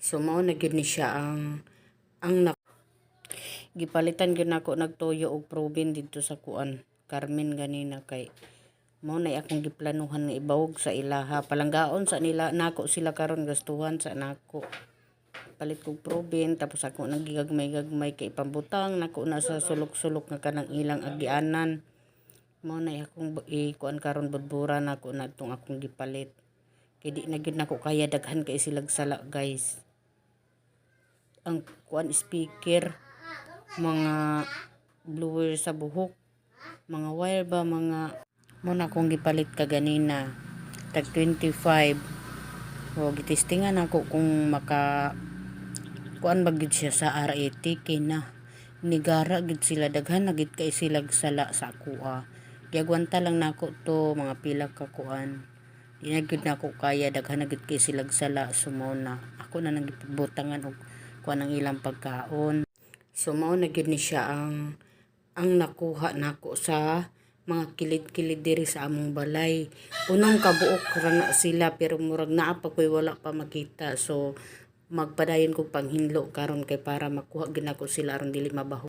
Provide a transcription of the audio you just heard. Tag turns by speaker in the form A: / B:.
A: So mao na gyud ni siya ang gipalitan gyud nako nagtuyo og proben didto sa kuan Carmen ganina kay mao na akong giplanuhan nga ibawog sa ilaha palanggaon sa nila nako sila karon gastuhan sa nako palit kog proben tapos ako nagigagmay-gagmay kay pambutang nako na sa sulok-sulok nga kanang ilang agianan mao na akong kuan karon budbura nako na tong akong gipalit kay di na gyud nako kaya daghan kay silag sala guys ang kuan speaker mga blower sa buhok mga wire ba mga mo na akong gipalit kaganina tag 25 o gitestingan ako kung maka kuan ba gid siya sa R80 kay na nigara gid sila daghan na gid kay silag sala sa kuha giagwanta lang nako to mga pila ka kuan di na gid nako kaya daghan na gid kay silag sala sumo na ako na nang gibutangan og kuan ang ilang pagkaon so mao na gid ni siya ang nakuha nako sa mga kilid-kilid diri sa among balay. Unang kabuok ra na sila pero murag naa pa koy wala pa makita. So magpadayon ko panghinlo karon kay para makuha gid nako sila aron dili mabaho.